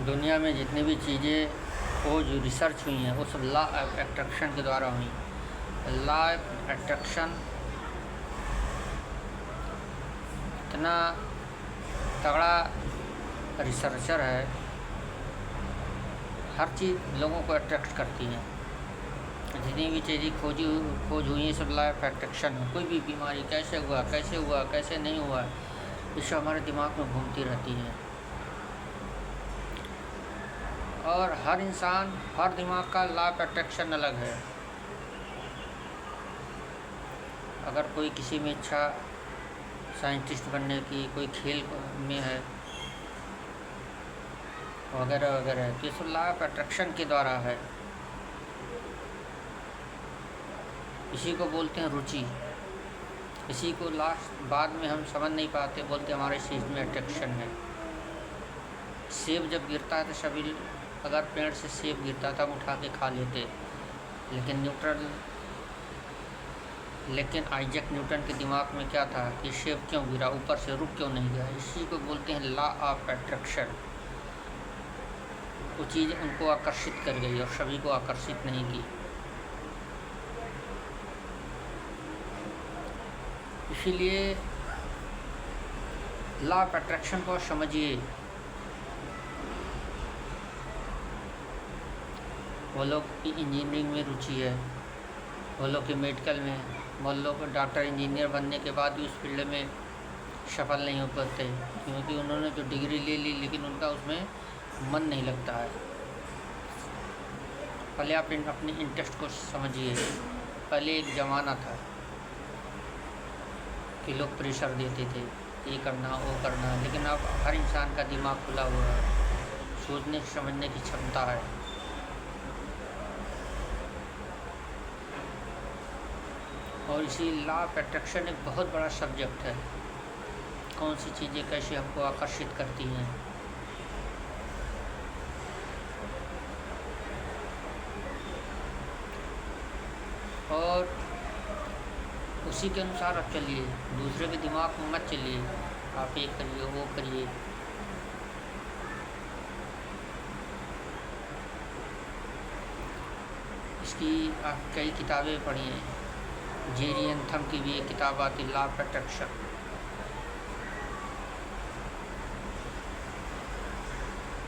दुनिया में जितनी भी चीज़ें खोज रिसर्च हुई हैं वो सब लॉ ऑफ अट्रैक्शन के द्वारा हुई। लॉ ऑफ अट्रैक्शन इतना तगड़ा रिसर्चर है, हर चीज़ लोगों को अट्रैक्ट करती है। जितनी भी चीज़ें खोज हुई हैं सब लॉ ऑफ अट्रैक्शन है। कोई भी बीमारी कैसे हुआ कैसे नहीं हुआ, ये सब हमारे दिमाग में घूमती रहती है। और हर इंसान, हर दिमाग का लॉ ऑफ अट्रैक्शन अलग है। अगर कोई किसी में इच्छा साइंटिस्ट बनने की, कोई खेल में है वगैरह वगैरह, तो ये सब लॉ ऑफ अट्रैक्शन के द्वारा है। इसी को बोलते हैं रुचि। इसी को लास्ट बाद में हम समझ नहीं पाते, बोलते हमारे चीज़ में अट्रैक्शन है। सेब जब गिरता है तो सभी, अगर पेड़ से सेब गिरता था हम उठा के खा लेते, लेकिन आइजैक न्यूटन के दिमाग में क्या था कि सेब क्यों गिरा, ऊपर से रुक क्यों नहीं गया। इसी को बोलते हैं लॉ ऑफ अट्रैक्शन। वो चीज़ उनको आकर्षित कर गई और सभी को आकर्षित नहीं की। इसीलिए लॉ ऑफ अट्रैक्शन को समझिए। वो लोग की इंजीनियरिंग में रुचि है, वो लोग के मेडिकल में, वो लोग डॉक्टर इंजीनियर बनने के बाद भी उस फील्ड में सफल नहीं हो पाते, क्योंकि उन्होंने जो डिग्री ले ली लेकिन उनका उसमें मन नहीं लगता है। पहले आप अपने इंटरेस्ट को समझिए। पहले एक ज़माना था कि लोग प्रेशर देते थे, ये करना वो करना, लेकिन अब हर इंसान का दिमाग खुला हुआ है, सोचने समझने की क्षमता है। और इसी लॉ ऑफ अट्रैक्शन एक बहुत बड़ा सब्जेक्ट है। कौन सी चीज़ें कैसे हमको आकर्षित करती हैं। और उसी के अनुसार आप चलिए, दूसरे के दिमाग में मत चलिए। आप ये करिए वो करिए। इसकी आप कई किताबें पढ़ी हैं। जेरी एंथम की भी एक किताब आती, लॉ ऑफ अट्रैक्शन।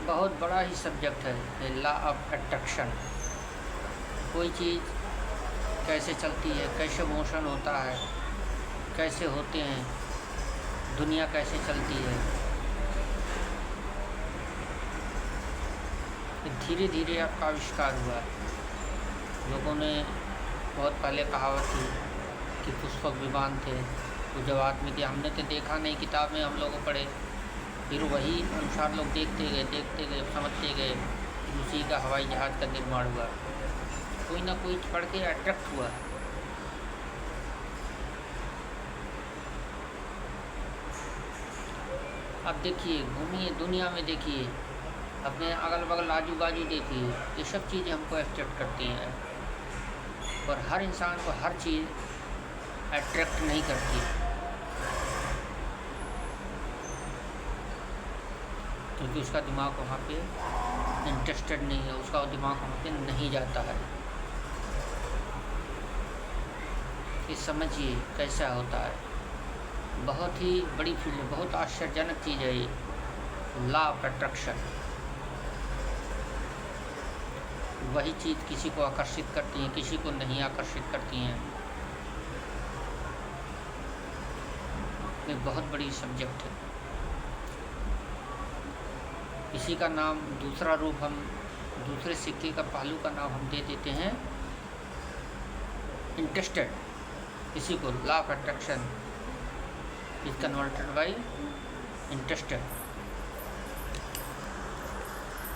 बहुत बड़ा ही सब्जेक्ट है लॉ ऑफ अट्रैक्शन। कोई चीज़ कैसे चलती है, कैसे मोशन होता है, कैसे होते हैं, दुनिया कैसे चलती है, धीरे धीरे आपका आविष्कार हुआ। लोगों ने बहुत पहले कहावत थी कि पुष्पक विमान थे, वो जब आदमी के हमने तो देखा नहीं, किताब में हम लोग पढ़े, फिर वही अनुसार लोग देखते गए समझते गए, उसी का हवाई जहाज़ का निर्माण हुआ। कोई ना कोई पढ़ के अट्रैक्ट हुआ। अब देखिए, घूमिए दुनिया में, देखिए अपने अगल बगल आजू बाजू देखिए, ये सब चीज़ें हमको अट्रैक्ट करती हैं। और हर इंसान को हर चीज़ अट्रैक्ट नहीं करती, क्योंकि उसका दिमाग वहाँ पे इंटरेस्टेड नहीं है, उसका दिमाग वहाँ पे नहीं जाता है। ये समझिए कैसा होता है। बहुत ही बड़ी फील्ड, बहुत आश्चर्यजनक चीज़ है ये लॉ ऑफ अट्रैक्शन। वही चीज़ किसी को आकर्षित करती है, किसी को नहीं आकर्षित करती हैं। ये बहुत बड़ी सब्जेक्ट है। इसी का नाम, दूसरा रूप, हम दूसरे सिक्के का पहलू का नाम हम दे देते हैं इंटरेस्टेड। इसी को law of attraction is converted bye interested.